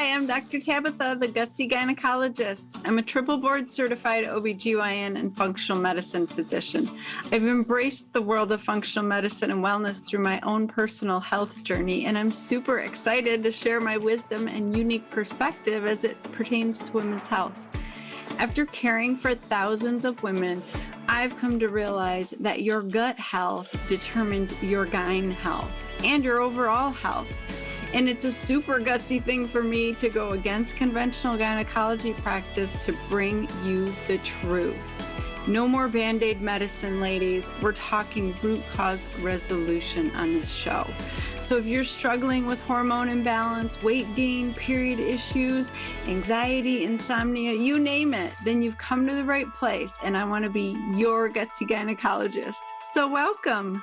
Hi, I'm Dr. Tabitha, the Gutsy Gynecologist. I'm a triple board certified OBGYN and functional medicine physician. I've embraced the world of functional medicine and wellness through my own personal health journey, and I'm super excited to share my wisdom and unique perspective as it pertains to women's health. After caring for thousands of women, I've come to realize that your gut health determines your gyne health and your overall health. And it's a super gutsy thing for me to go against conventional gynecology practice to bring you the truth. No more Band-Aid medicine, ladies. We're talking root cause resolution on this show. So if you're struggling with hormone imbalance, weight gain, period issues, anxiety, insomnia, you name it, then you've come to the right place. And I want to be your gutsy gynecologist. So welcome.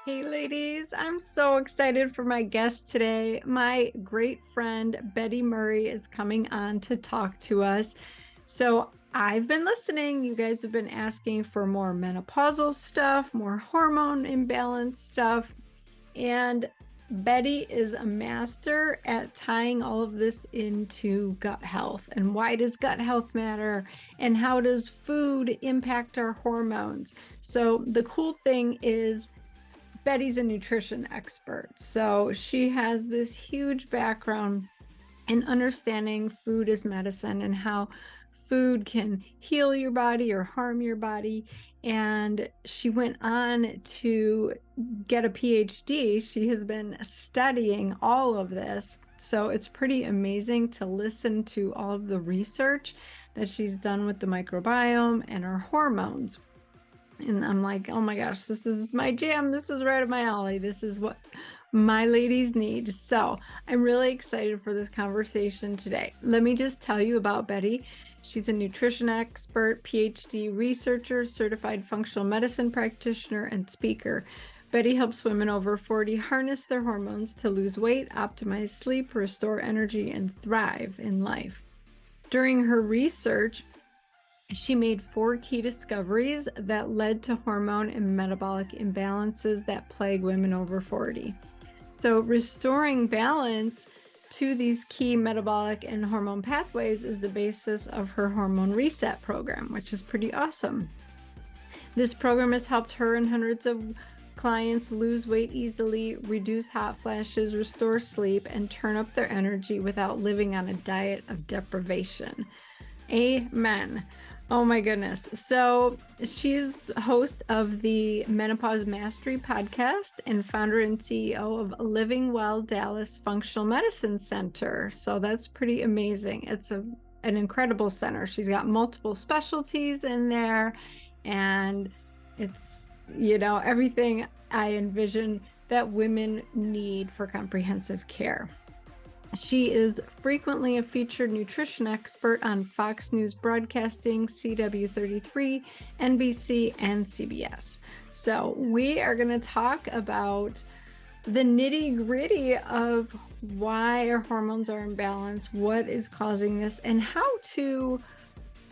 Hey ladies, I'm so excited for my guest today. My great friend Betty Murray is coming on to talk to us. So I've been listening. You guys have been asking for more menopausal stuff, more hormone imbalance stuff. And Betty is a master at tying all of this into gut health. And why does gut health matter? And how does food impact our hormones? So the cool thing is Betty's a nutrition expert. So she has this huge background in understanding food as medicine and how food can heal your body or harm your body. And she went on to get a Ph.D. She has been studying all of this. So it's pretty amazing to listen to all of the research that she's done with the microbiome and our hormones. And I'm like, oh my gosh, this is my jam. This is right up my alley. This is what my ladies need. So I'm really excited for this conversation today. Let me just tell you about Betty. She's a nutrition expert, PhD researcher, certified functional medicine practitioner, and speaker. Betty helps women over 40 harness their hormones to lose weight, optimize sleep, restore energy, and thrive in life. During her research, she made 4 key discoveries that led to hormone and metabolic imbalances that plague women over 40. So restoring balance to these key metabolic and hormone pathways is the basis of her hormone reset program, which is pretty awesome. This program has helped her and hundreds of clients lose weight easily, reduce hot flashes, restore sleep, and turn up their energy without living on a diet of deprivation. Amen. Oh my goodness. So she's the host of the Menopause Mastery podcast and founder and CEO of Living Well Dallas Functional Medicine Center. So that's pretty amazing. It's an incredible center. She's got multiple specialties in there, and it's, everything I envision that women need for comprehensive care. She is frequently a featured nutrition expert on Fox News Broadcasting, CW33, NBC, and CBS. So we are going to talk about the nitty-gritty of why our hormones are imbalanced, what is causing this, and how to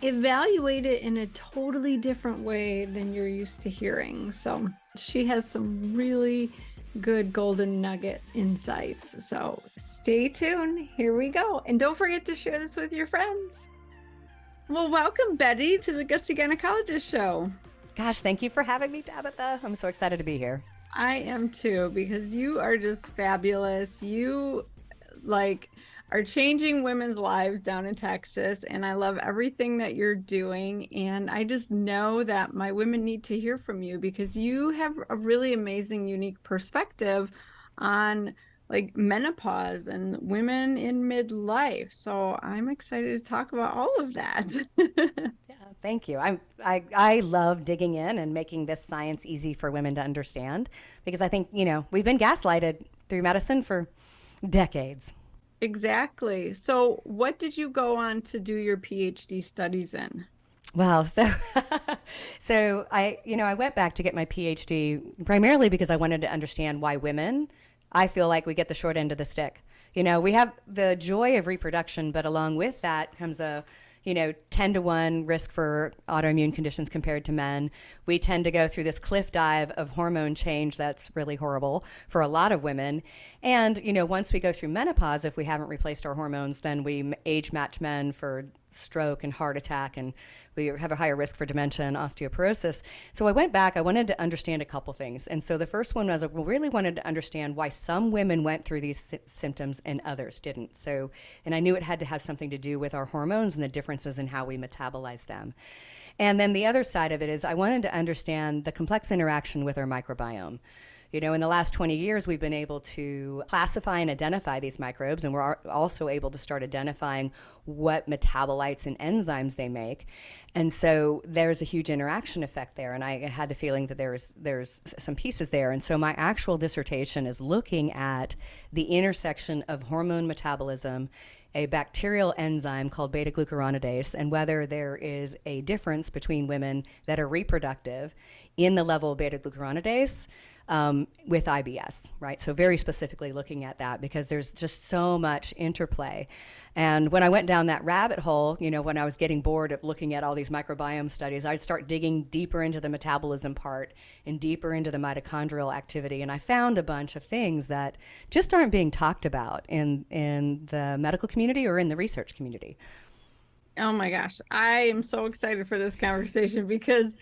evaluate it in a totally different way than you're used to hearing. So she has some really good golden nugget insights. So stay tuned. Here we go. And don't forget to share this with your friends. Well, welcome, Betty, to the Gutsy Gynecologist Show. Gosh, thank you for having me, Tabitha. I'm so excited to be here. I am too, because you are just fabulous. You are changing women's lives down in Texas, and I love everything that you're doing. And I just know that my women need to hear from you because you have a really amazing, unique perspective on menopause and women in midlife. So I'm excited to talk about all of that. Yeah, thank you. I love digging in and making this science easy for women to understand, because I think, we've been gaslighted through medicine for decades. Exactly. So what did you go on to do your PhD studies in? Well, so I went back to get my PhD primarily because I wanted to understand why women, I feel like we get the short end of the stick. We have the joy of reproduction, but along with that comes a 10-to-1 risk for autoimmune conditions compared to men. We tend to go through this cliff dive of hormone change that's really horrible for a lot of women. And, once we go through menopause, if we haven't replaced our hormones, then we age match men for stroke and heart attack, and we have a higher risk for dementia and osteoporosis. So I went back, I wanted to understand a couple things. And so the first one was I really wanted to understand why some women went through these symptoms and others didn't. So, and I knew it had to have something to do with our hormones and the differences in how we metabolize them. And then the other side of it is I wanted to understand the complex interaction with our microbiome. In the last 20 years, we've been able to classify and identify these microbes, and we're also able to start identifying what metabolites and enzymes they make. And so there's a huge interaction effect there, and I had the feeling that there's some pieces there. And so my actual dissertation is looking at the intersection of hormone metabolism, a bacterial enzyme called beta-glucuronidase, and whether there is a difference between women that are reproductive in the level of beta-glucuronidase with IBS, right? So very specifically looking at that because there's just so much interplay. And when I went down that rabbit hole, when I was getting bored of looking at all these microbiome studies, I'd start digging deeper into the metabolism part and deeper into the mitochondrial activity. And I found a bunch of things that just aren't being talked about in the medical community or in the research community. Oh my gosh, I am so excited for this conversation because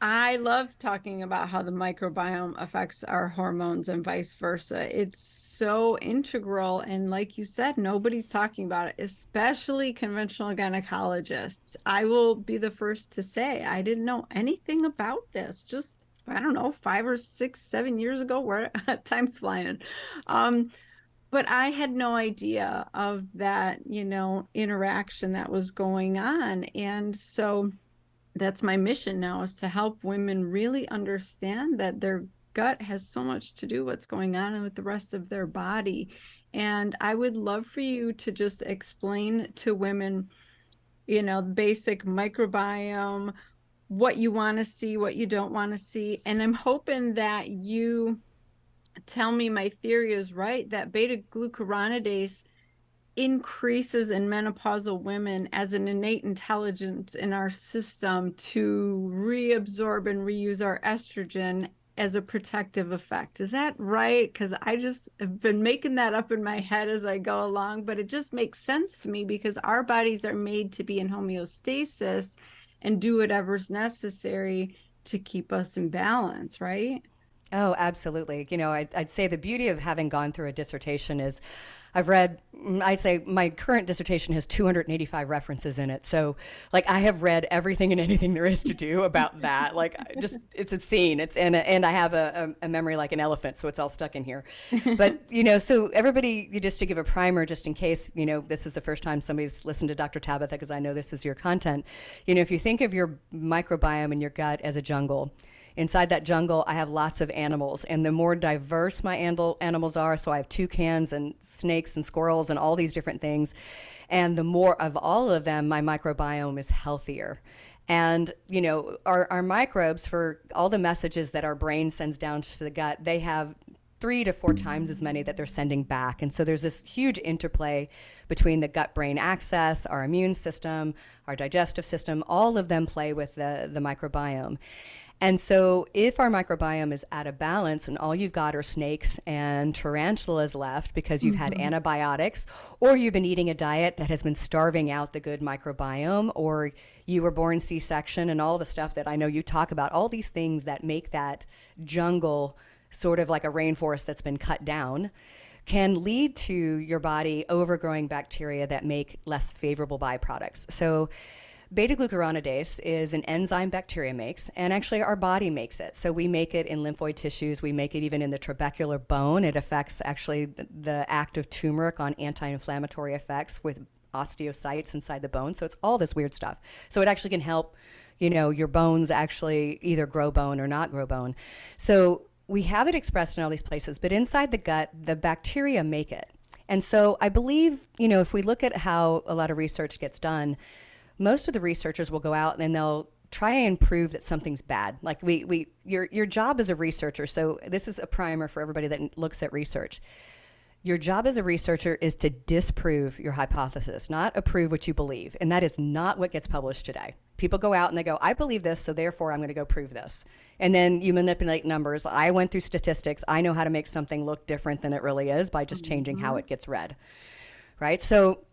I love talking about how the microbiome affects our hormones and vice versa. It's so integral. And like you said, nobody's talking about it, especially conventional gynecologists. I will be the first to say I didn't know anything about this. Just, I don't know, 5 or 6, 7 years ago, where time's flying. But I had no idea of that, interaction that was going on. And so that's my mission now, is to help women really understand that their gut has so much to do what's going on with the rest of their body. And I would love for you to just explain to women, basic microbiome, what you want to see, what you don't want to see. And I'm hoping that you tell me my theory is right, that beta-glucuronidase increases in menopausal women as an innate intelligence in our system to reabsorb and reuse our estrogen as a protective effect. Is that right? Because I just have been making that up in my head as I go along, but it just makes sense to me because our bodies are made to be in homeostasis and do whatever's necessary to keep us in balance, right? Oh, absolutely. I'd say the beauty of having gone through a dissertation is I'd say my current dissertation has 285 references in it. So I have read everything and anything there is to do about that. It's obscene. And I have a memory like an elephant, so it's all stuck in here. But, so everybody, just to give a primer, just in case, this is the first time somebody's listened to Dr. Tabitha, because I know this is your content. If you think of your microbiome in your gut as a jungle, inside that jungle, I have lots of animals, and the more diverse my animals are, so I have toucans and snakes and squirrels and all these different things, and the more of all of them, my microbiome is healthier. And, our microbes, for all the messages that our brain sends down to the gut, they have 3 to 4 times as many that they're sending back. And so there's this huge interplay between the gut-brain axis, our immune system, our digestive system. All of them play with the microbiome. And so if our microbiome is out of balance and all you've got are snakes and tarantulas left because you've had antibiotics, or you've been eating a diet that has been starving out the good microbiome, or you were born C-section and all the stuff that I know you talk about, all these things that make that jungle sort of like a rainforest that's been cut down, can lead to your body overgrowing bacteria that make less favorable byproducts. So beta-glucuronidase is an enzyme bacteria makes, and actually our body makes it. So we make it in lymphoid tissues. We make it even in the trabecular bone. It affects actually the active turmeric on anti-inflammatory effects with osteocytes inside the bone. So it's all this weird stuff. So it actually can help, your bones actually either grow bone or not grow bone. So we have it expressed in all these places, but inside the gut, the bacteria make it. And so I believe, if we look at how a lot of research gets done, most of the researchers will go out and they'll try and prove that something's bad. Like your job as a researcher. So this is a primer for everybody that looks at research. Your job as a researcher is to disprove your hypothesis, not approve what you believe. And that is not what gets published today. People go out and they go, I believe this, so therefore I'm going to go prove this. And then you manipulate numbers. I went through statistics. I know how to make something look different than it really is by just changing how it gets read, right? So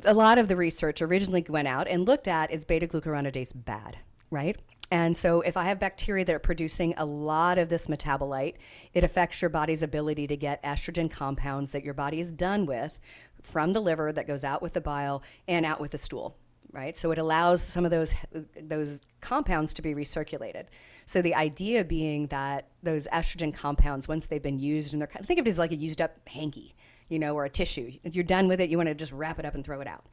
a lot of the research originally went out and looked at, is beta-glucuronidase bad, right? And so if I have bacteria that are producing a lot of this metabolite, it affects your body's ability to get estrogen compounds that your body is done with from the liver that goes out with the bile and out with the stool, right? So it allows some of those compounds to be recirculated. So the idea being that those estrogen compounds, once they've been used, and think of it as like a used up hanky, or a tissue. If you're done with it, you want to just wrap it up and throw it out.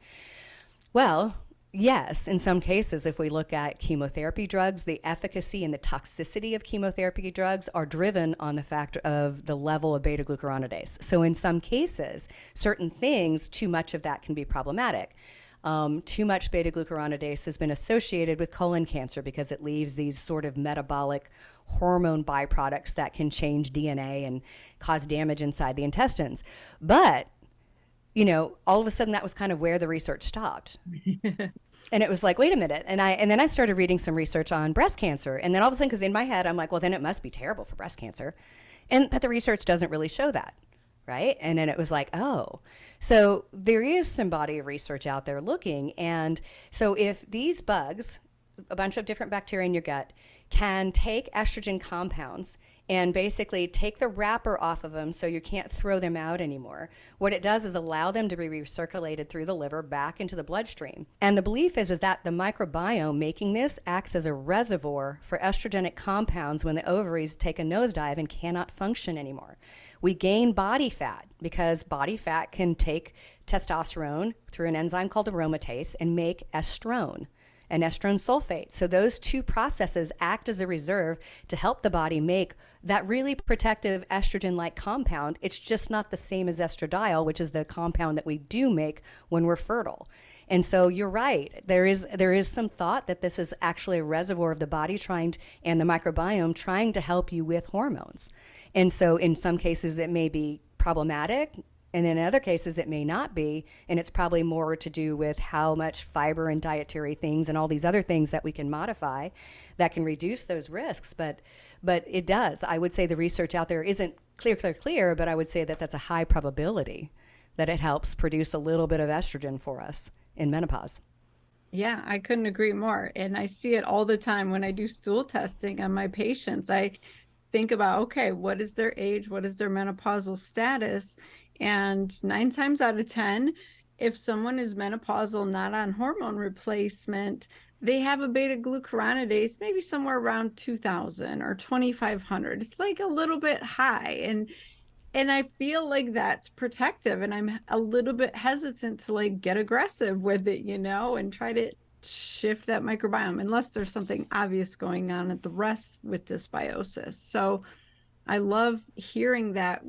Well, yes, in some cases, if we look at chemotherapy drugs, the efficacy and the toxicity of chemotherapy drugs are driven on the fact of the level of beta-glucuronidase. So in some cases, certain things, too much of that can be problematic. Too much beta-glucuronidase has been associated with colon cancer because it leaves these sort of metabolic hormone byproducts that can change DNA and cause damage inside the intestines. But all of a sudden that was kind of where the research stopped. And it was like, wait a minute. And then I started reading some research on breast cancer. And then all of a sudden, because in my head, I'm like, well, then it must be terrible for breast cancer. But the research doesn't really show that, right? And then it was like, oh. So there is some body of research out there looking. And so if these bugs, a bunch of different bacteria in your gut, can take estrogen compounds and basically take the wrapper off of them so you can't throw them out anymore. What it does is allow them to be recirculated through the liver back into the bloodstream. And the belief is that the microbiome making this acts as a reservoir for estrogenic compounds when the ovaries take a nosedive and cannot function anymore. We gain body fat because body fat can take testosterone through an enzyme called aromatase and make estrone and estrone sulfate. So those two processes act as a reserve to help the body make that really protective estrogen-like compound. It's just not the same as estradiol, which is the compound that we do make when we're fertile. And so you're right. There is some thought that this is actually a reservoir of the body and the microbiome trying to help you with hormones. And so in some cases it may be problematic, and in other cases, it may not be, and it's probably more to do with how much fiber and dietary things and all these other things that we can modify that can reduce those risks. But it does. I would say the research out there isn't clear, but I would say that that's a high probability that it helps produce a little bit of estrogen for us in menopause. Yeah, I couldn't agree more. And I see it all the time when I do stool testing on my patients. I think about, okay, what is their age? What is their menopausal status? And 9 times out of 10, if someone is menopausal, not on hormone replacement, they have a beta-glucuronidase maybe somewhere around 2,000 or 2,500. It's like a little bit high. And I feel like that's protective. And I'm a little bit hesitant to like get aggressive with it, and try to shift that microbiome unless there's something obvious going on at the rest with dysbiosis. So I love hearing that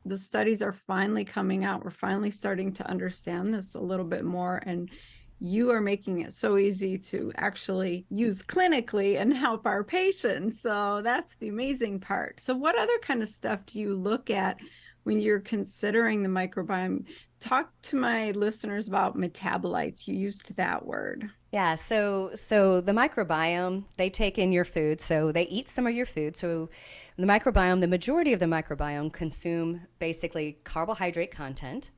the studies are finally coming out. We're finally starting to understand this a little bit more. And you are making it so easy to actually use clinically and help our patients. So that's the amazing part. So what other kind of stuff do you look at when you're considering the microbiome? Talk to my listeners about metabolites. You used that word. Yeah, so the microbiome, they take in your food, so they eat some of your food. So the microbiome, the majority of the microbiome consume basically carbohydrate content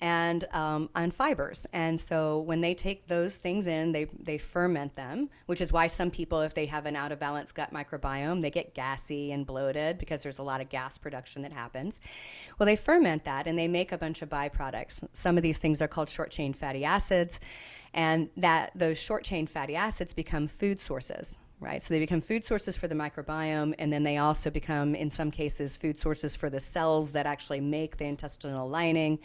and on fibers. And so when they take those things in, they ferment them, which is why some people, if they have an out of balance gut microbiome, they get gassy and bloated because there's a lot of gas production that happens. Well, they ferment that and they make a bunch of byproducts. Some of these things are called short chain fatty acids, and those short chain fatty acids become food sources. Right, so they become food sources for the microbiome, and then they also become, in some cases, food sources for the cells that actually make the intestinal lining.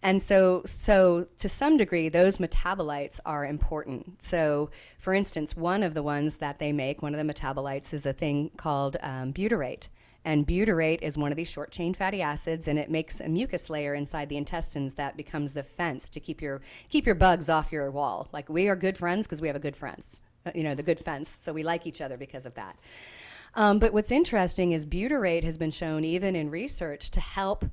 And so to some degree, those metabolites are important. So, for instance, one of the ones that they make, one of the metabolites, is a thing called butyrate. And butyrate is one of these short-chain fatty acids, and it makes a mucus layer inside the intestines that becomes the fence to keep your bugs off your wall. Like, we are good friends because we have a good friends. The good fence, so we like each other because of that. But what's interesting is butyrate has been shown even in research to help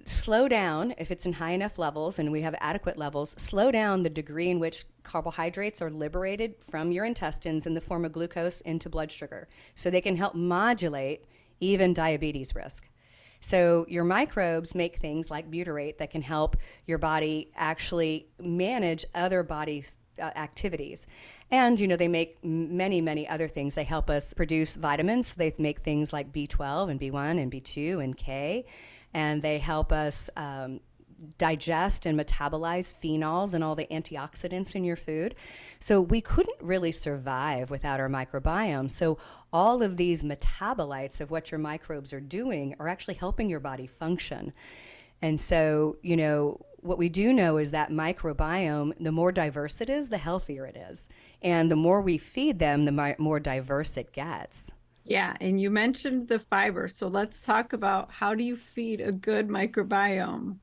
slow down, if it's in high enough levels and we have adequate levels, slow down the degree in which carbohydrates are liberated from your intestines in the form of glucose into blood sugar. So they can help modulate even diabetes risk. So your microbes make things like butyrate that can help your body actually manage other body's activities. And, they make many other things. They help us produce vitamins. They make things like B12 and B1 and B2 and K. And they help us digest and metabolize phenols and all the antioxidants in your food. So we couldn't really survive without our microbiome. So all of these metabolites of what your microbes are doing are actually helping your body function. And so, what we do know is that microbiome, the more diverse it is, the healthier it is. And the more we feed them, the more diverse it gets. Yeah, and you mentioned the fiber. So let's talk about how do you feed a good microbiome?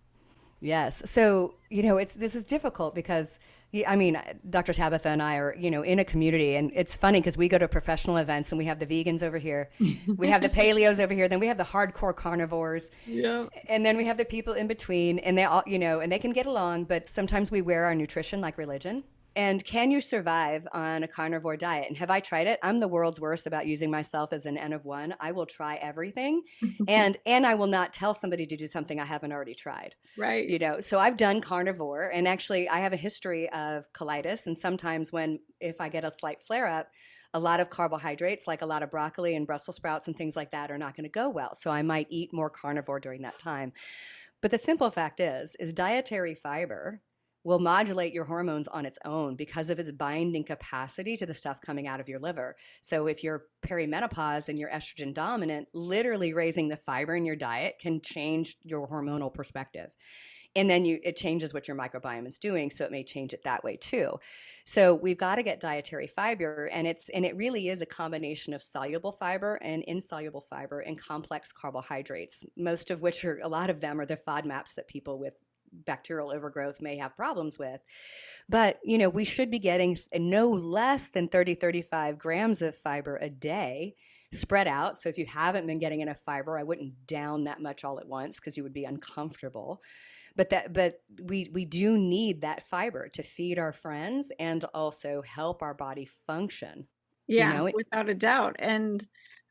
Yes. So, this is difficult because, Dr. Tabitha and I are, in a community, and it's funny because we go to professional events and we have the vegans over here, we have the paleos over here, then we have the hardcore carnivores, Yeah. and then we have the people in between, and they all, and they can get along, but sometimes we wear our nutrition like religion. And can you survive on a carnivore diet? And have I tried it? I'm the world's worst about using myself as an N of one. I will try everything, and I will not tell somebody to do something I haven't already tried. Right. So I've done carnivore, and actually I have a history of colitis, and sometimes if I get a slight flare up, a lot of carbohydrates, like a lot of broccoli and Brussels sprouts and things like that, are not going to go well. So I might eat more carnivore during that time. But the simple fact is dietary fiber will modulate your hormones on its own because of its binding capacity to the stuff coming out of your liver. So if you're perimenopause and you're estrogen dominant, literally raising the fiber in your diet can change your hormonal perspective. And then it changes what your microbiome is doing, so it may change it that way too. So we've got to get dietary fiber, and it really is a combination of soluble fiber and insoluble fiber and complex carbohydrates, most of which a lot of them are the FODMAPs that people with bacterial overgrowth may have problems with. But, we should be getting no less than 35 grams of fiber a day spread out. So if you haven't been getting enough fiber, I wouldn't down that much all at once because you would be uncomfortable. But we do need that fiber to feed our friends and also help our body function. Yeah, without a doubt. And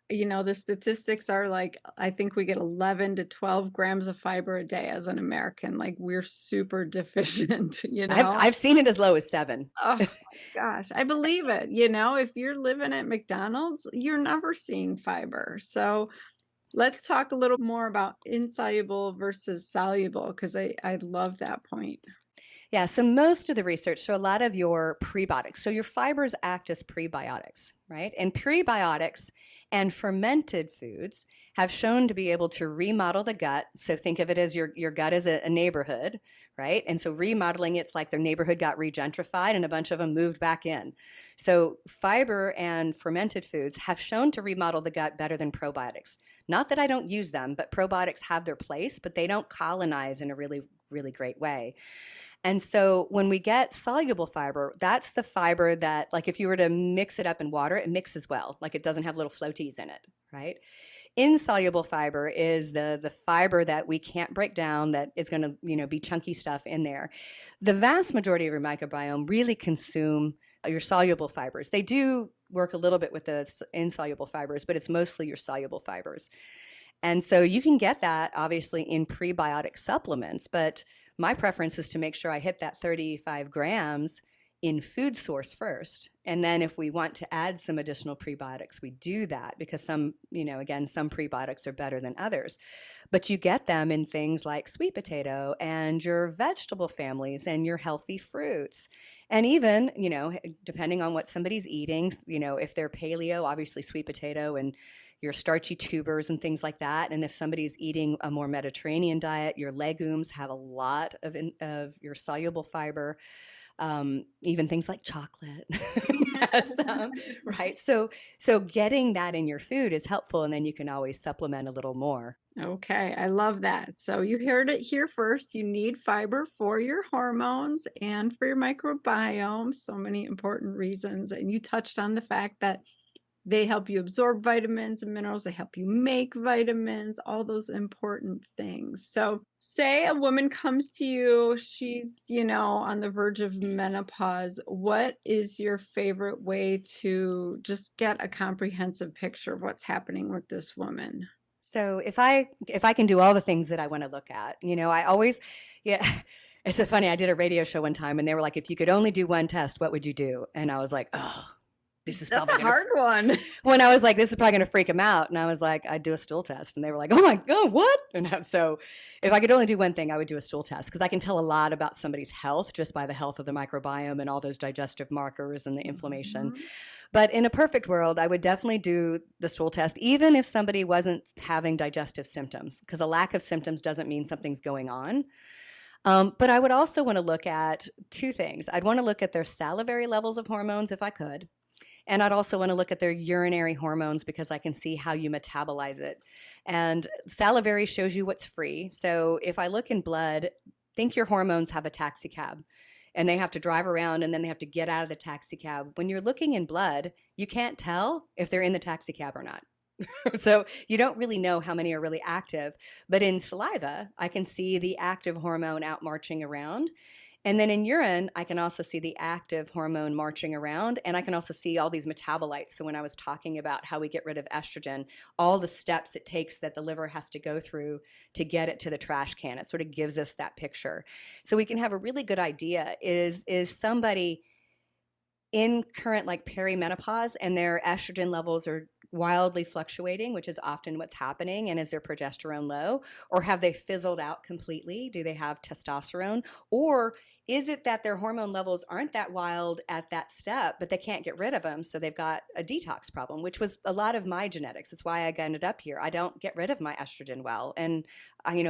the statistics are like, I think we get 11 to 12 grams of fiber a day as an American. Like, we're super deficient, I've seen it as low as 7. Oh my gosh, I believe it. If you're living at McDonald's, you're never seeing fiber. So let's talk a little more about insoluble versus soluble, because I love that point. Yeah, so most of the research, so a lot of your prebiotics, so your fibers act as prebiotics, right? And prebiotics and fermented foods have shown to be able to remodel the gut. So think of it as your gut as a neighborhood, right? And so remodeling, it's like their neighborhood got regentrified and a bunch of them moved back in. So fiber and fermented foods have shown to remodel the gut better than probiotics. Not that I don't use them, but probiotics have their place, but they don't colonize in a really, really great way. And so when we get soluble fiber, that's the fiber that, like, if you were to mix it up in water, it mixes well, like it doesn't have little floaties in it, right? Insoluble fiber is the fiber that we can't break down, that is going to, be chunky stuff in there. The vast majority of your microbiome really consume your soluble fibers. They do work a little bit with the insoluble fibers, but it's mostly your soluble fibers. And so you can get that obviously in prebiotic supplements, but my preference is to make sure I hit that 35 grams in food source first. And then if we want to add some additional prebiotics, we do that because some prebiotics are better than others. But you get them in things like sweet potato and your vegetable families and your healthy fruits. And even, depending on what somebody's eating, if they're paleo, obviously sweet potato and your starchy tubers and things like that. And if somebody's eating a more Mediterranean diet, your legumes have a lot of your soluble fiber. Even things like chocolate has some, right? So getting that in your food is helpful, and then you can always supplement a little more. Okay, I love that. So you heard it here first. You need fiber for your hormones and for your microbiome. So many important reasons. And you touched on the fact that They help you absorb vitamins and minerals. They help you make vitamins, all those important things. So, say a woman comes to you, she's, on the verge of menopause. What is your favorite way to just get a comprehensive picture of what's happening with this woman? So if I can do all the things that I want to look at, I always, yeah. It's so funny. I did a radio show one time, and they were like, "If you could only do one test, what would you do?" And I was like, "Oh, this is That's probably a gonna." hard one. When I was like, "This is probably gonna freak them out," and I was like, "I'd do a stool test," and they were like, "Oh my god, what?" So, if I could only do one thing, I would do a stool test because I can tell a lot about somebody's health just by the health of the microbiome and all those digestive markers and the inflammation. Mhm. But in a perfect world, I would definitely do the stool test, even if somebody wasn't having digestive symptoms, because a lack of symptoms doesn't mean something's going on. But I would also want to look at two things. I'd want to look at their salivary levels of hormones if I could. And I'd also want to look at their urinary hormones because I can see how you metabolize it. And salivary shows you what's free. So if I look in blood, think your hormones have a taxi cab and they have to drive around and then they have to get out of the taxi cab. When you're looking in blood, you can't tell if they're in the taxi cab or not. So you don't really know how many are really active. But in saliva, I can see the active hormone out marching around. And then in urine, I can also see the active hormone marching around, and I can also see all these metabolites. So when I was talking about how we get rid of estrogen, all the steps it takes that the liver has to go through to get it to the trash can, it sort of gives us that picture. So we can have a really good idea, is somebody in current like perimenopause and their estrogen levels are wildly fluctuating, which is often what's happening, and is their progesterone low, or have they fizzled out completely? Do they have testosterone, or is it that their hormone levels aren't that wild at that step, but they can't get rid of them, so they've got a detox problem, which was a lot of my genetics. That's why I ended up here. I don't get rid of my estrogen well, and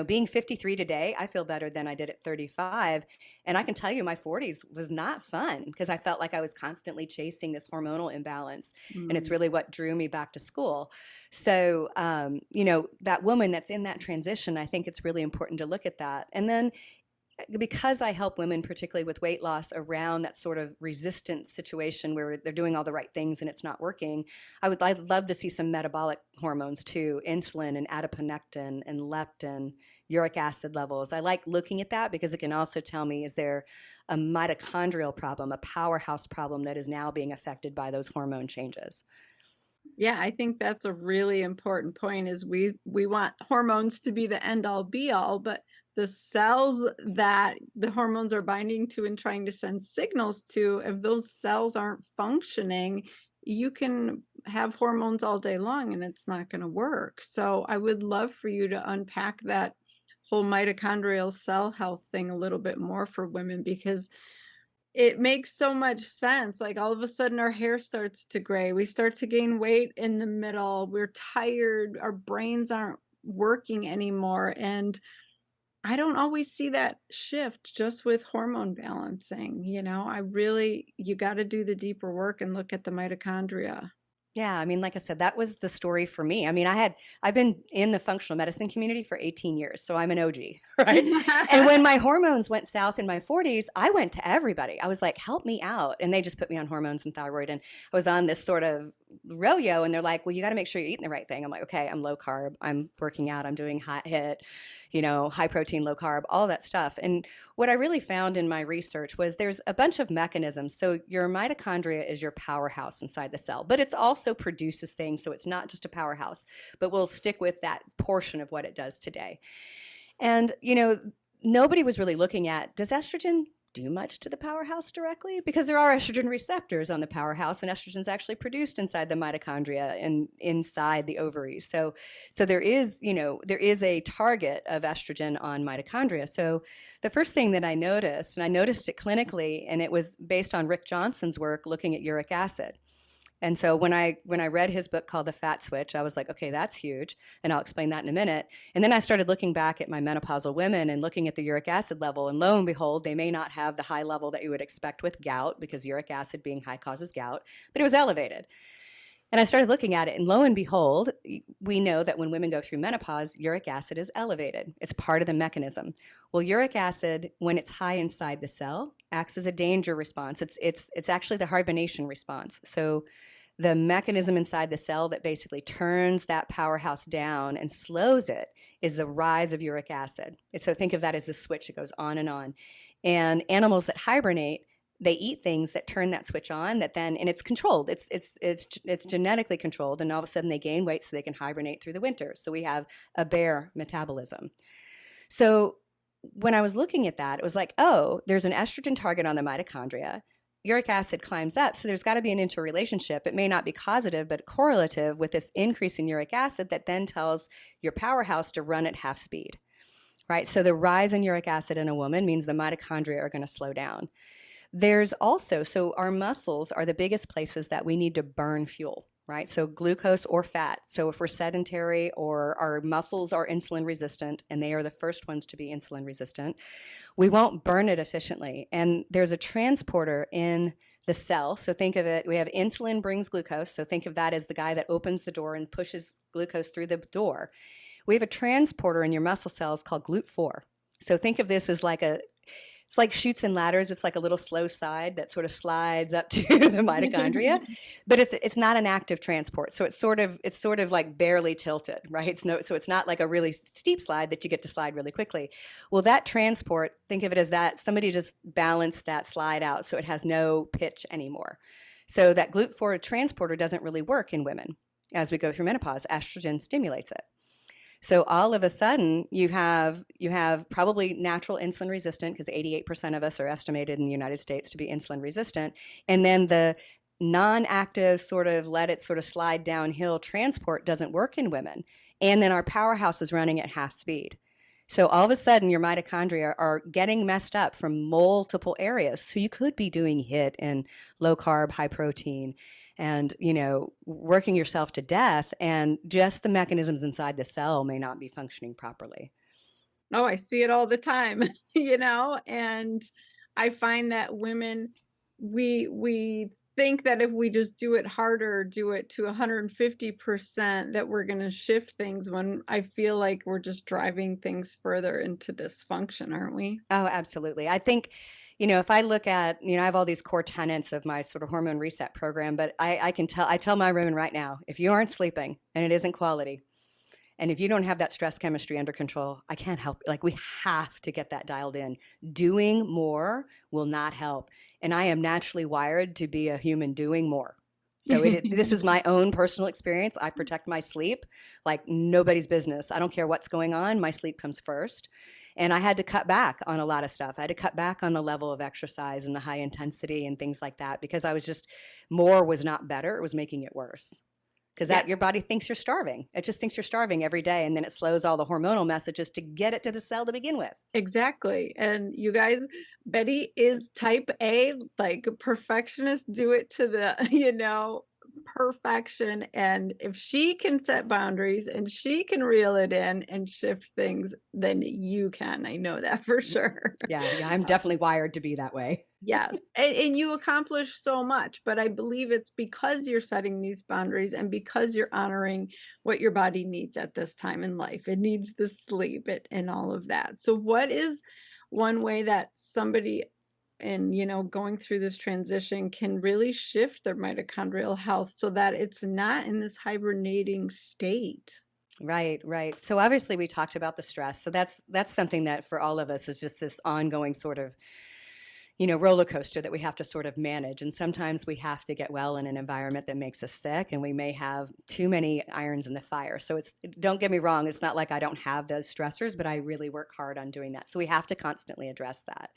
being 53 today, I feel better than I did at 35. And I can tell you my 40s was not fun because I felt like I was constantly chasing this hormonal imbalance. And it's Mm. really what drew me back to school. So, that woman that's in that transition, I think it's really important to look at that. And then because I help women, particularly with weight loss, around that sort of resistant situation where they're doing all the right things and it's not working, I'd love to see some metabolic hormones too, insulin and adiponectin and leptin, uric acid levels. I like looking at that because it can also tell me, is there a mitochondrial problem, a powerhouse problem that is now being affected by those hormone changes? Yeah, I think that's a really important point is we want hormones to be the end all be all, but the cells that the hormones are binding to and trying to send signals to, if those cells aren't functioning, you can have hormones all day long and it's not going to work. So I would love for you to unpack that whole mitochondrial cell health thing a little bit more for women because it makes so much sense. Like all of a sudden our hair starts to gray. We start to gain weight in the middle. We're tired. Our brains aren't working anymore. And I don't always see that shift just with hormone balancing. You got to do the deeper work and look at the mitochondria. Yeah, like I said, that was the story for me. I've been in the functional medicine community for 18 years, so I'm an OG, right? And when my hormones went south in my 40s, I went to everybody. I was like, "Help me out." And they just put me on hormones and thyroid, and I was on this sort of rodeo, and they're like, "Well, you got to make sure you're eating the right thing." I'm like, "Okay, I'm low carb. I'm working out. I'm doing hot hit, high protein, low carb, all that stuff." And what I really found in my research was there's a bunch of mechanisms. So your mitochondria is your powerhouse inside the cell, but it also produces things. So it's not just a powerhouse, but we'll stick with that portion of what it does today. And, nobody was really looking at, does estrogen do much to the powerhouse directly? Because there are estrogen receptors on the powerhouse, and estrogen is actually produced inside the mitochondria and inside the ovaries. So there is, there is a target of estrogen on mitochondria. So the first thing that I noticed, and I noticed it clinically, and it was based on Rick Johnson's work looking at uric acid. And so when I read his book called The Fat Switch, I was like, okay, that's huge. And I'll explain that in a minute. And then I started looking back at my menopausal women and looking at the uric acid level. And lo and behold, they may not have the high level that you would expect with gout, because uric acid being high causes gout, but it was elevated. And I started looking at it, and lo and behold, we know that when women go through menopause, uric acid is elevated. It's part of the mechanism. Well, uric acid, when it's high inside the cell, acts as a danger response. It's actually the hibernation response. So The mechanism inside the cell that basically turns that powerhouse down and slows it is the rise of uric acid. And so think of that as a switch that goes on and on. And animals that hibernate, they eat things that turn that switch on, that then, and it's controlled. It's genetically controlled, and all of a sudden they gain weight so they can hibernate through the winter. So we have a bear metabolism. So when I was looking at that, it was like, oh, there's an estrogen target on the mitochondria. Uric acid climbs up, so there's got to be an interrelationship. It may not be causative, but correlative with this increase in uric acid that then tells your powerhouse to run at half speed, right? So the rise in uric acid in a woman means the mitochondria are going to slow down. There's also, so our muscles are the biggest places that we need to burn fuel, right? So glucose or fat. So if we're sedentary or our muscles are insulin resistant, and they are the first ones to be insulin resistant, we won't burn it efficiently. And there's a transporter in the cell. So think of it, we have insulin brings glucose. So think of that as the guy that opens the door and pushes glucose through the door. We have a transporter in your muscle cells called GLUT4. So think of this as it's like chutes and ladders. It's like a little slow slide that sort of slides up to the mitochondria, but it's not an active transport. So it's sort of like barely tilted, right? So it's not like a really steep slide that you get to slide really quickly. Well, that transport, think of it as that somebody just balanced that slide out so it has no pitch anymore. So that GLUT4 transporter doesn't really work in women as we go through menopause. Estrogen stimulates it. So all of a sudden, you have probably natural insulin resistant, because 88% of us are estimated in the United States to be insulin resistant. And then the non-active sort of let it sort of slide downhill transport doesn't work in women. And then our powerhouse is running at half speed. So all of a sudden, your mitochondria are getting messed up from multiple areas. So you could be doing HIIT and low carb, high protein, and, working yourself to death, and just the mechanisms inside the cell may not be functioning properly. Oh, I see it all the time, and I find that women, we think that if we just do it harder, do it to 150%, that we're going to shift things, when I feel like we're just driving things further into dysfunction, aren't we? Oh, absolutely. I think, if I look at, I have all these core tenets of my sort of hormone reset program, but I tell my women right now, if you aren't sleeping and it isn't quality, and if you don't have that stress chemistry under control, I can't help. Like, we have to get that dialed in. Doing more will not help. And I am naturally wired to be a human doing more. So this is my own personal experience. I protect my sleep like nobody's business. I don't care what's going on. My sleep comes first. And I had to cut back on a lot of stuff. I had to cut back on the level of exercise and the high intensity and things like that, because I was just, more was not better. It was making it worse. Because your body thinks you're starving. It just thinks you're starving every day. And then it slows all the hormonal messages to get it to the cell to begin with. Exactly. And you guys, Betty is type A, like perfectionist, do it to the, perfection. And if she can set boundaries and she can reel it in and shift things, then you can. I know that for sure. Yeah, I'm definitely wired to be that way. Yes. And you accomplish so much, but I believe it's because you're setting these boundaries and because you're honoring what your body needs at this time in life. It needs the sleep and all of that. So what is one way that somebody going through this transition can really shift their mitochondrial health so that it's not in this hibernating state? Right. So obviously we talked about the stress. So that's something that for all of us is just this ongoing sort of, roller coaster that we have to sort of manage. And sometimes we have to get well in an environment that makes us sick, and we may have too many irons in the fire. So don't get me wrong, it's not like I don't have those stressors, but I really work hard on doing that. So we have to constantly address that.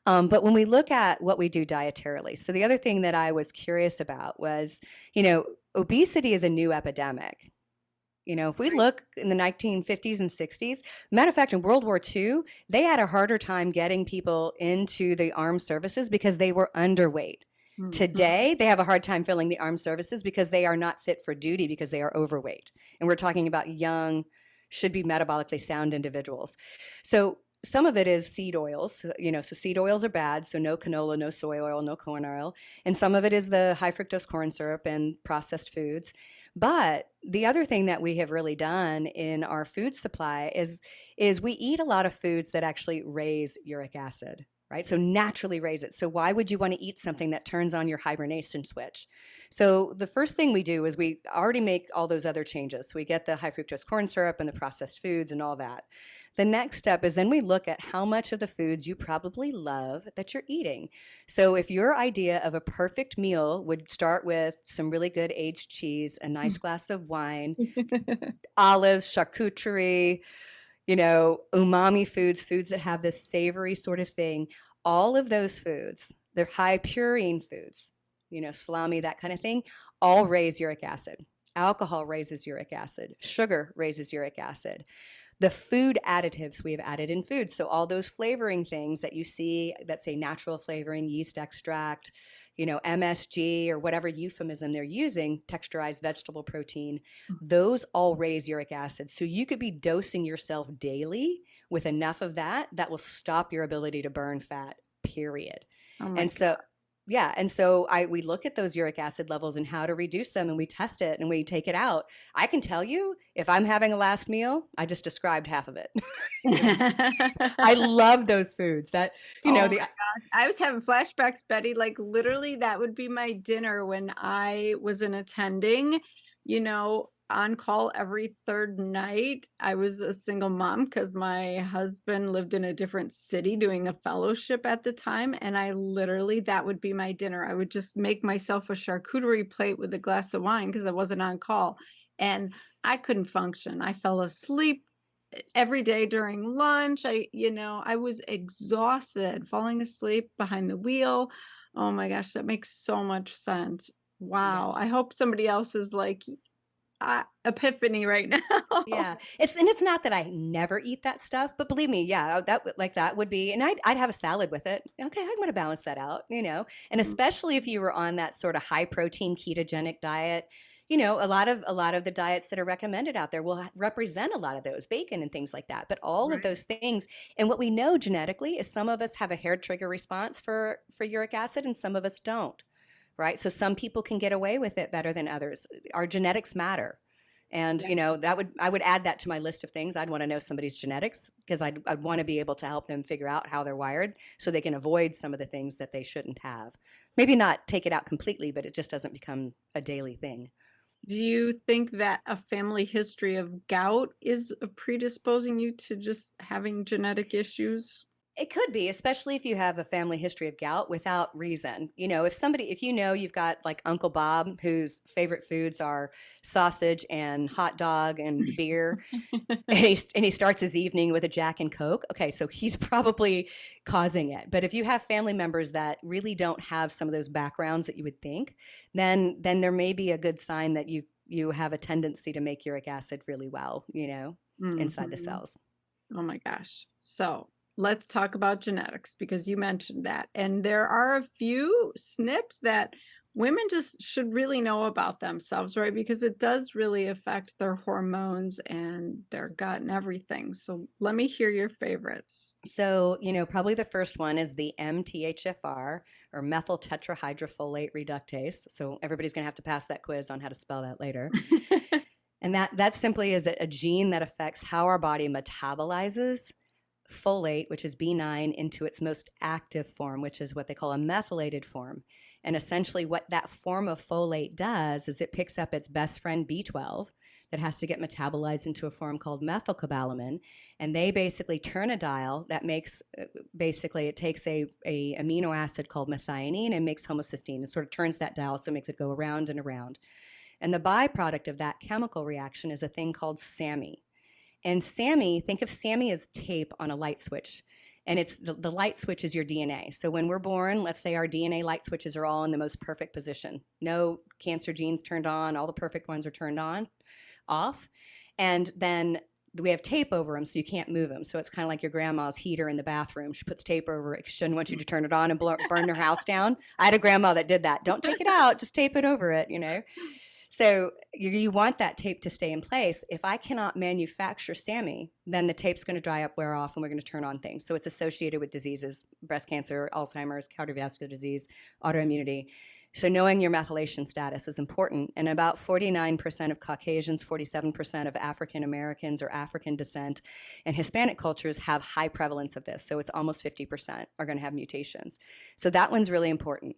But when we look at what we do dietarily, so the other thing that I was curious about was, obesity is a new epidemic. If we look in the 1950s and 60s, matter of fact, in World War II, they had a harder time getting people into the armed services because they were underweight. Mm-hmm. Today, they have a hard time filling the armed services because they are not fit for duty because they are overweight. And we're talking about young, should be metabolically sound individuals. So some of it is seed oils, so seed oils are bad. So no canola, no soy oil, no corn oil. And some of it is the high fructose corn syrup and processed foods. But the other thing that we have really done in our food supply is we eat a lot of foods that actually raise uric acid. right? So naturally raise it. So why would you want to eat something that turns on your hibernation switch? So the first thing we do is we already make all those other changes. So we get the high fructose corn syrup and the processed foods and all that. The next step is then we look at how much of the foods you probably love that you're eating. So if your idea of a perfect meal would start with some really good aged cheese, a nice glass of wine, olives, charcuterie, umami foods, foods that have this savory sort of thing, all of those foods, they're high purine foods, salami, that kind of thing, all raise uric acid. Alcohol raises uric acid. Sugar raises uric acid. The food additives we have added in food, so all those flavoring things that you see that say natural flavoring, yeast extract, MSG or whatever euphemism they're using, texturized vegetable protein, those all raise uric acid. So you could be dosing yourself daily with enough of that will stop your ability to burn fat, period. Oh my And God. so yeah, and so we look at those uric acid levels and how to reduce them, and we test it and we take it out. I can tell you, if I'm having a last meal, I just described half of it. I love those foods. That Oh my gosh. I was having flashbacks, Betty. Like literally that would be my dinner when I was in attending, on call every third night. I was a single mom because my husband lived in a different city doing a fellowship at the time. And I literally, that would be my dinner. I would just make myself a charcuterie plate with a glass of wine because I wasn't on call. And I couldn't function. I fell asleep every day during lunch. I was exhausted, falling asleep behind the wheel. Oh my gosh, that makes so much sense. Wow. Yes. I hope somebody else is like epiphany right now. Yeah, it's not that I never eat that stuff, but believe me, yeah, that would be, and I'd have a salad with it. Okay, I want to balance that out, and especially if you were on that sort of high protein ketogenic diet. A lot of the diets that are recommended out there will represent a lot of those, bacon and things like that. But all of Right. those things, and what we know genetically is some of us have a hair trigger response for uric acid, and some of us don't. Right, so some people can get away with it better than others. Our genetics matter. And I would add that to my list of things. I'd want to know somebody's genetics because I'd want to be able to help them figure out how they're wired so they can avoid some of the things that they shouldn't have. Maybe not take it out completely, but it just doesn't become a daily thing. Do you think that a family history of gout is predisposing you to just having genetic issues? It could be, especially if you have a family history of gout without reason. If you've got like Uncle Bob, whose favorite foods are sausage and hot dog and beer, and he starts his evening with a Jack and Coke. Okay, so he's probably causing it. But if you have family members that really don't have some of those backgrounds that you would think, then there may be a good sign that you have a tendency to make uric acid really well, inside the cells. Oh my gosh. So let's talk about genetics because you mentioned that. And there are a few SNPs that women just should really know about themselves, right? Because it does really affect their hormones and their gut and everything. So let me hear your favorites. So, probably the first one is the MTHFR or methyl tetrahydrofolate reductase. So everybody's going to have to pass that quiz on how to spell that later. And that simply is a gene that affects how our body metabolizes folate, which is B9, into its most active form, which is what they call a methylated form. And essentially what that form of folate does is it picks up its best friend B12 that has to get metabolized into a form called methylcobalamin. And they basically turn a dial that makes, it takes a amino acid called methionine and makes homocysteine and sort of turns that dial so it makes it go around and around. And the byproduct of that chemical reaction is a thing called SAMe. And SAMe, think of SAMe as tape on a light switch. And it's the light switch is your DNA. So when we're born, let's say our DNA light switches are all in the most perfect position. No cancer genes turned on, all the perfect ones are turned off. And then we have tape over them so you can't move them. So it's kind of like your grandma's heater in the bathroom. She puts tape over it because she doesn't want you to turn it on and burn her house down. I had a grandma that did that. Don't take it out, just tape it over it, So you want that tape to stay in place. If I cannot manufacture SAMe, then the tape's going to dry up, wear off, and we're going to turn on things. So it's associated with diseases, breast cancer, Alzheimer's, cardiovascular disease, autoimmunity. So knowing your methylation status is important. And about 49% of Caucasians, 47% of African Americans or African descent, and Hispanic cultures have high prevalence of this. So it's almost 50% are going to have mutations. So that one's really important.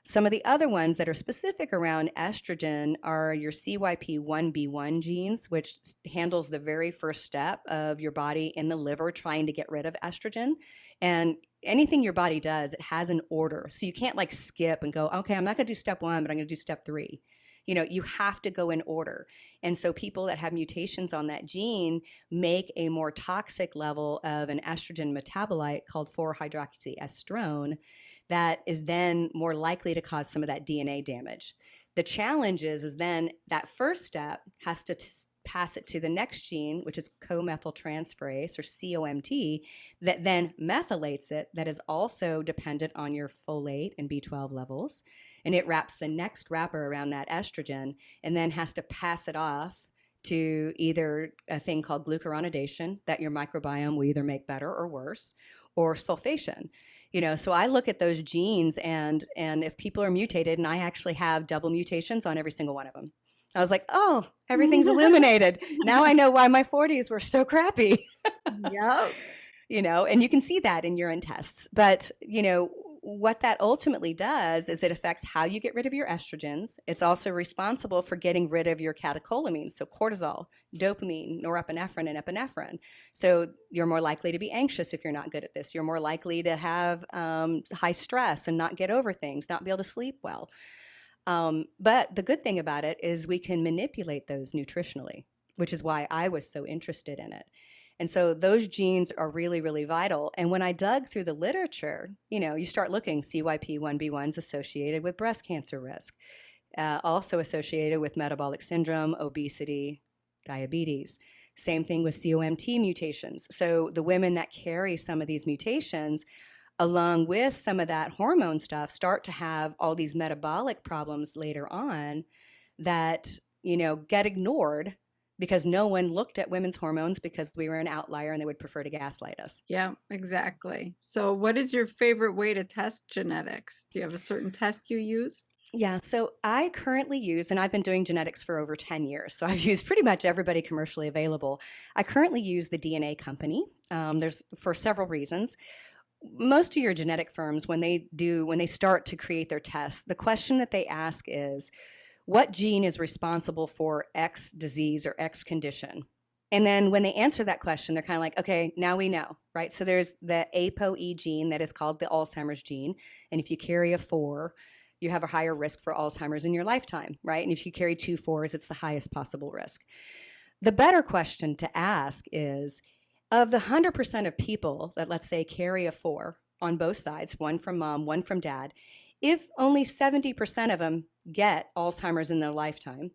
Some of the other ones that are specific around estrogen are your CYP1B1 genes, which handles the very first step of your body in the liver trying to get rid of estrogen. And anything your body does, it has an order. So you can't like skip and go, okay, I'm not going to do step 1, but I'm going to do step 3. You know, you have to go in order. And so people that have mutations on that gene make a more toxic level of an estrogen metabolite called 4-hydroxyestrone that is then more likely to cause some of that DNA damage. The challenge is then that first step has to pass it to the next gene, which is comethyltransferase or COMT, that then methylates it, that is also dependent on your folate and B12 levels. And it wraps the next wrapper around that estrogen and then has to pass it off to either a thing called glucuronidation that your microbiome will either make better or worse, or sulfation. You know, so I look at those genes and if people are mutated, and I actually have double mutations on every single one of them. I was like, oh, everything's illuminated. Now I know why my 40s were so crappy. Yep. You know, and you can see that in urine tests. But, you know, what that ultimately does is it affects how you get rid of your estrogens. It's also responsible for getting rid of your catecholamines, so cortisol, dopamine, norepinephrine, and epinephrine. So you're more likely to be anxious if you're not good at this. You're more likely to have high stress and not get over things, not be able to sleep well. But the good thing about it is we can manipulate those nutritionally, which is why I was so interested in it. And so those genes are really, really vital. And when I dug through the literature, you know, you start looking, CYP1B1 is associated with breast cancer risk, also associated with metabolic syndrome, obesity, diabetes. Same thing with COMT mutations. So the women that carry some of these mutations, along with some of that hormone stuff, start to have all these metabolic problems later on that, you know, get ignored because no one looked at women's hormones because we were an outlier and they would prefer to gaslight us. Yeah, exactly. So what is your favorite way to test genetics? Do you have a certain test you use? Yeah, so I currently use, and I've been doing genetics for over 10 years, so I've used pretty much everybody commercially available. I currently use the DNA company. There's for several reasons. Most of your genetic firms, when they start to create their tests, the question that they ask is, what gene is responsible for X disease or X condition? And then when they answer that question, they're kind of like, okay, now we know, right? So there's the ApoE gene that is called the Alzheimer's gene. And if you carry a 4, you have a higher risk for Alzheimer's in your lifetime, right? And if you carry 2 4s, it's the highest possible risk. The better question to ask is, of the 100% of people that, let's say, carry a 4 on both sides, one from mom, one from dad, if only 70% of them get Alzheimer's in their lifetime,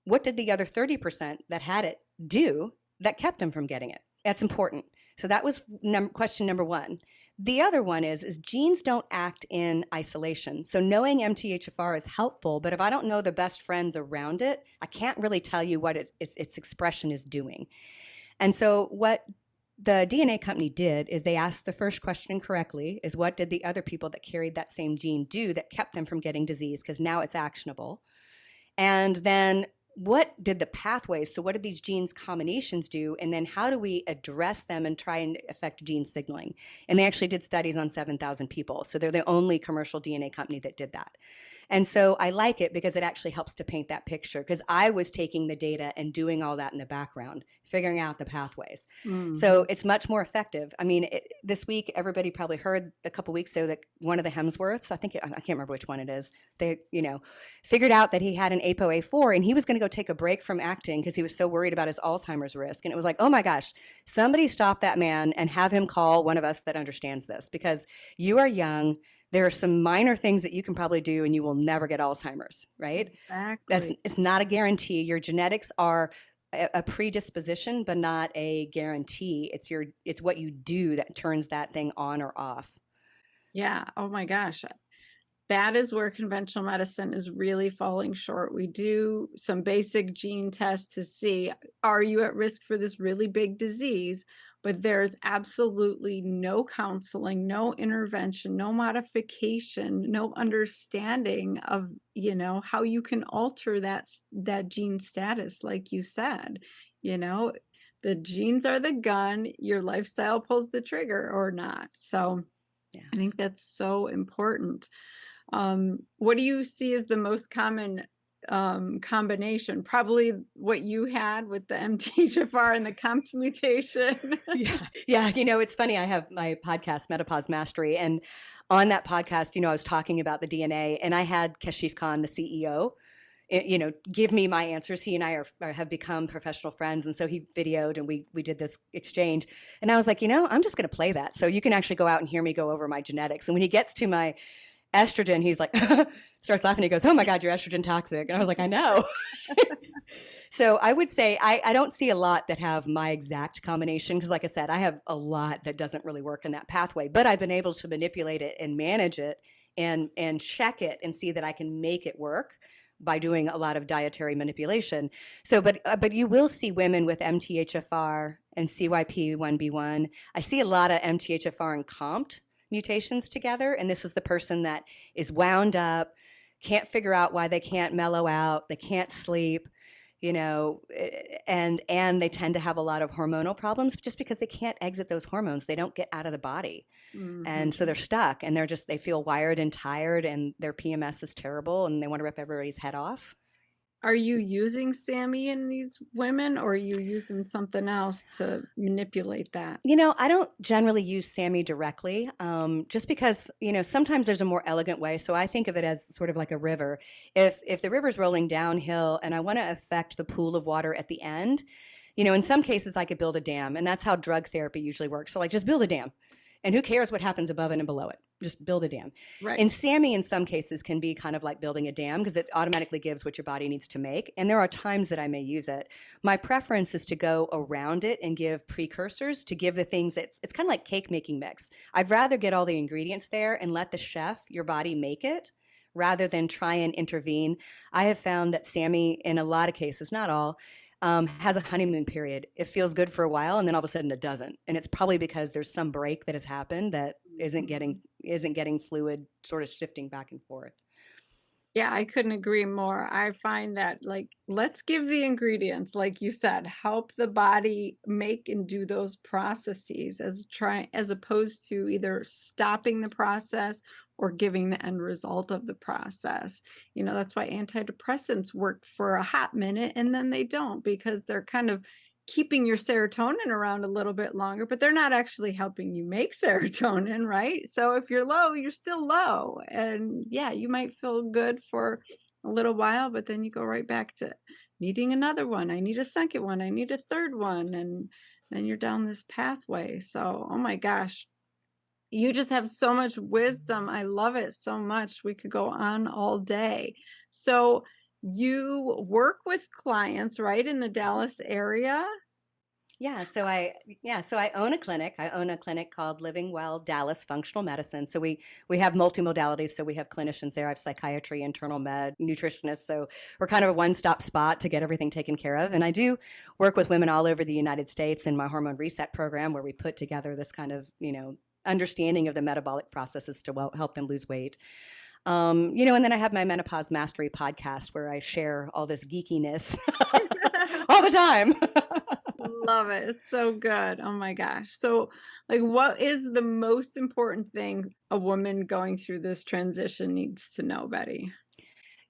what did the other 30% that had it do that kept them from getting it? That's important. So that was question number 1. The other one is genes don't act in isolation. So knowing MTHFR is helpful, but if I don't know the best friends around it, I can't really tell you what its expression is doing. And so what the DNA company did is they asked the first question correctly, is what did the other people that carried that same gene do that kept them from getting disease, because now it's actionable. And then what did the pathways, so what did these genes combinations do, and then how do we address them and try and affect gene signaling? And they actually did studies on 7,000 people, so they're the only commercial DNA company that did that. And so I like it because it actually helps to paint that picture, because I was taking the data and doing all that in the background, figuring out the pathways. Mm-hmm. So it's much more effective. I mean, this week, everybody probably heard a couple weeks ago that one of the Hemsworths, I can't remember which one it is, they, you know, figured out that he had an ApoA4 and he was going to go take a break from acting because he was so worried about his Alzheimer's risk. And it was like, oh my gosh, somebody stop that man and have him call one of us that understands this, because you are young. There are some minor things that you can probably do and you will never get Alzheimer's, right? Exactly. It's not a guarantee. Your genetics are a predisposition, but not a guarantee. It's what you do that turns that thing on or off. Yeah. Oh my gosh. That is where conventional medicine is really falling short. We do some basic gene tests to see, are you at risk for this really big disease? but there's absolutely no counseling, no intervention, no modification, no understanding of, how you can alter that gene status, like you said. You know, the genes are the gun, your lifestyle pulls the trigger or not. So Yeah. I think that's so important. What do you see as the most common combination? Probably what you had with the MTHFR and the COMT mutation. Yeah. Yeah. It's funny. I have my podcast, Menopause Mastery. And on that podcast, I was talking about the DNA, and I had Kashif Khan, the CEO, give me my answers. He and I have become professional friends. And so he videoed and we did this exchange. And I was like, I'm just going to play that. So you can actually go out and hear me go over my genetics. And when he gets to my estrogen, he's like, starts laughing. He goes, "Oh my God, you're estrogen toxic." And I was like, "I know." So I would say I don't see a lot that have my exact combination, because like I said, I have a lot that doesn't really work in that pathway, but I've been able to manipulate it and manage it and check it and see that I can make it work by doing a lot of dietary manipulation. So, but you will see women with MTHFR and CYP1B1. I see a lot of MTHFR and COMT mutations together, and this is the person that is wound up, can't figure out why they can't mellow out, they can't sleep, and they tend to have a lot of hormonal problems just because they can't exit those hormones. They don't get out of the body. Mm-hmm. And so they're stuck, and they feel wired and tired, and their PMS is terrible, and they want to rip everybody's head off. Are you using SAMI in these women, or are you using something else to manipulate that? I don't generally use SAMI directly, just because, sometimes there's a more elegant way. So I think of it as sort of like a river. If the river's rolling downhill and I want to affect the pool of water at the end, in some cases I could build a dam, and that's how drug therapy usually works. So like, just build a dam. And who cares what happens above it and below it? Just build a dam. Right. And SAMI in some cases can be kind of like building a dam, because it automatically gives what your body needs to make. And there are times that I may use it. My preference is to go around it and give precursors to give the things it's kind of like cake making mix. I'd rather get all the ingredients there and let the chef, your body, make it, rather than try and intervene. I have found that SAMI, in a lot of cases, not all, has a honeymoon period. It feels good for a while, and then all of a sudden it doesn't. And it's probably because there's some break that has happened that isn't getting fluid sort of shifting back and forth. Yeah, I couldn't agree more. I find that, like, let's give the ingredients, like you said, help the body make and do those processes as opposed to either stopping the process or giving the end result of the process. That's why antidepressants work for a hot minute and then they don't, because they're kind of keeping your serotonin around a little bit longer, but they're not actually helping you make serotonin, right? So if you're low, you're still low. And yeah, you might feel good for a little while, but then you go right back to needing another one. I need a second one. I need a third one. And then you're down this pathway. So, oh my gosh, you just have so much wisdom. I love it so much. We could go on all day. So you work with clients, right, in the Dallas area? Yeah, so I own a clinic. I own a clinic called Living Well Dallas Functional Medicine. So we have multimodalities. So we have clinicians there. I have psychiatry, internal med, nutritionists. So we're kind of a one-stop spot to get everything taken care of. And I do work with women all over the United States in my hormone reset program, where we put together this kind of, understanding of the metabolic processes to help them lose weight. And then I have my Menopause Mastery podcast, where I share all this geekiness all the time. Love it. It's so good. Oh my gosh. So, like, what is the most important thing a woman going through this transition needs to know, Betty?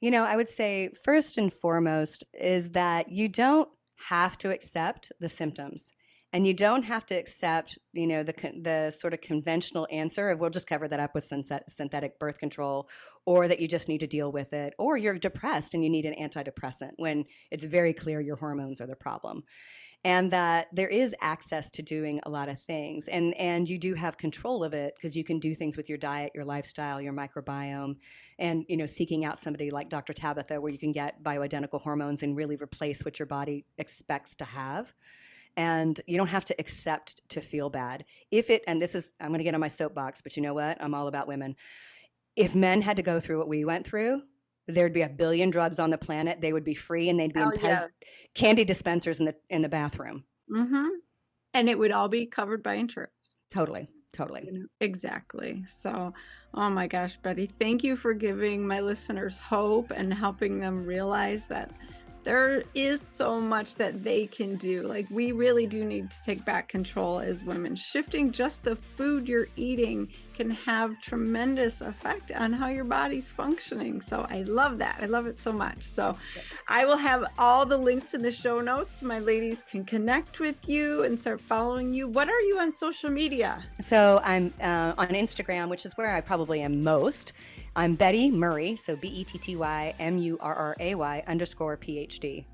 I would say first and foremost is that you don't have to accept the symptoms. And you don't have to accept, the sort of conventional answer of, we'll just cover that up with synthetic birth control, or that you just need to deal with it, or you're depressed and you need an antidepressant, when it's very clear your hormones are the problem. And that there is access to doing a lot of things. And you do have control of it, because you can do things with your diet, your lifestyle, your microbiome, and, seeking out somebody like Dr. Tabitha, where you can get bioidentical hormones and really replace what your body expects to have. And you don't have to accept to feel bad. I'm going to get on my soapbox, but you know what? I'm all about women. If men had to go through what we went through, there'd be 1 billion drugs on the planet. They would be free, and they'd be in candy dispensers in the bathroom. Mm-hmm. And it would all be covered by insurance. Totally. Totally. Exactly. So, oh my gosh, Betty, thank you for giving my listeners hope and helping them realize that there is so much that they can do. Like, we really do need to take back control as women. Shifting just the food you're eating can have tremendous effect on how your body's functioning. So I love that. I love it so much. So yes. I will have all the links in the show notes. My ladies can connect with you and start following you. What are you on social media? So I'm on Instagram, which is where I probably am most. I'm Betty Murray, so BettyMurray_PhD.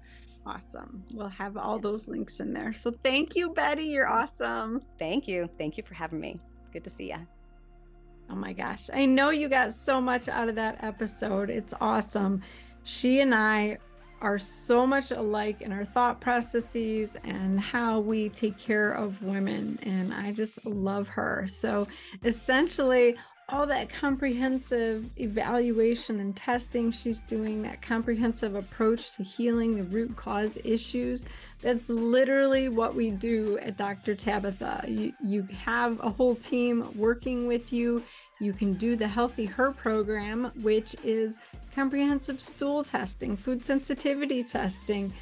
Awesome. We'll have all those links in there. So thank you, Betty. You're awesome. Thank you. Thank you for having me. It's good to see you. Oh my gosh. I know you got so much out of that episode. It's awesome. She and I are so much alike in our thought processes and how we take care of women. And I just love her. So essentially, all that comprehensive evaluation and testing she's doing, that comprehensive approach to healing the root cause issues, that's literally what we do at Dr. Tabitha. You have a whole team working with you. You can do the Healthy Her program, which is comprehensive stool testing, food sensitivity testing,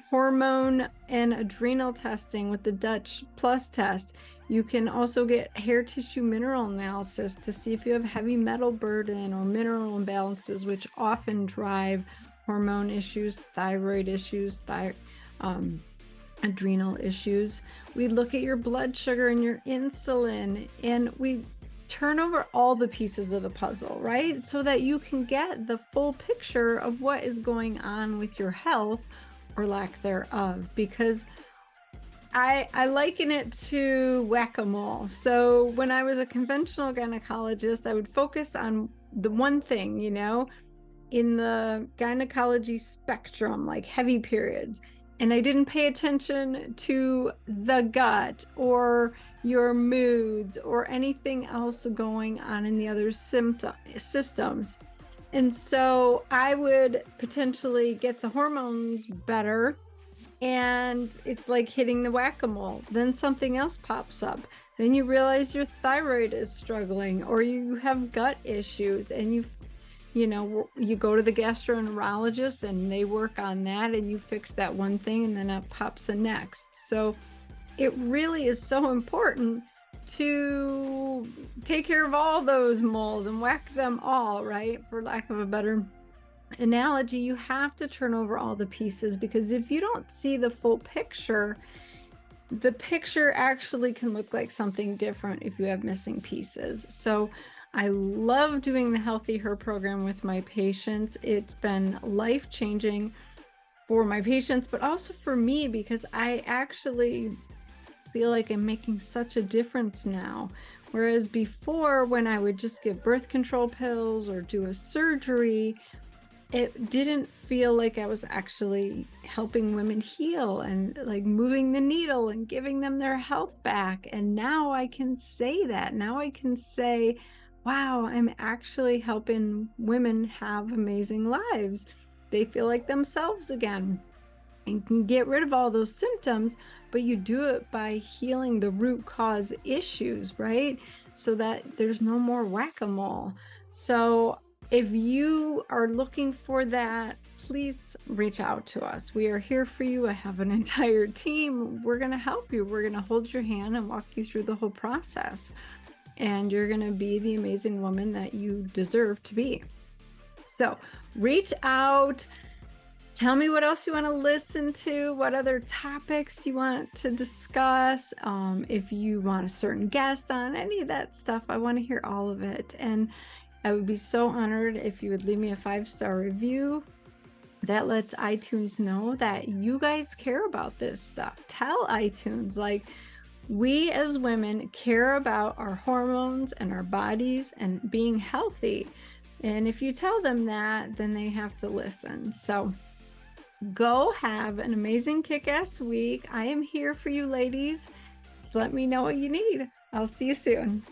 hormone and adrenal testing with the Dutch Plus test. You can also get hair tissue mineral analysis to see if you have heavy metal burden or mineral imbalances, which often drive hormone issues, thyroid issues, adrenal issues. We look at your blood sugar and your insulin, and we turn over all the pieces of the puzzle, right? So that you can get the full picture of what is going on with your health or lack thereof, because I liken it to whack-a-mole. So when I was a conventional gynecologist, I would focus on the one thing, in the gynecology spectrum, like heavy periods. And I didn't pay attention to the gut or your moods or anything else going on in the other systems. And so I would potentially get the hormones better, and it's like hitting the whack-a-mole. Then something else pops up. Then you realize your thyroid is struggling, or you have gut issues, and you go to the gastroenterologist and they work on that, and you fix that one thing, and then it pops in next. So it really is so important to take care of all those moles and whack them all, right? For lack of a better analogy, you have to turn over all the pieces, because if you don't see the full picture, the picture actually can look like something different if you have missing pieces. So I love doing the Healthy Her program with my patients. It's been life-changing for my patients, but also for me, because I actually feel like I'm making such a difference now. Whereas before, when I would just give birth control pills or do a surgery, it didn't feel like I was actually helping women heal and like moving the needle and giving them their health back. And now I can say that. Now I can say, wow, I'm actually helping women have amazing lives. They feel like themselves again and can get rid of all those symptoms, but you do it by healing the root cause issues, right? So that there's no more whack-a-mole. So if you are looking for that, please reach out to us. We are here for you. I have an entire team. We're going to help you. We're going to hold your hand and walk you through the whole process. And you're going to be the amazing woman that you deserve to be. So reach out. Tell me what else you want to listen to, what other topics you want to discuss. If you want a certain guest on any of that stuff, I want to hear all of it. And I would be so honored if you would leave me a 5-star review. That lets iTunes know that you guys care about this stuff. Tell iTunes, like, we as women care about our hormones and our bodies and being healthy. And if you tell them that, then they have to listen. So go have an amazing kick-ass week. I am here for you, ladies. Just let me know what you need. I'll see you soon.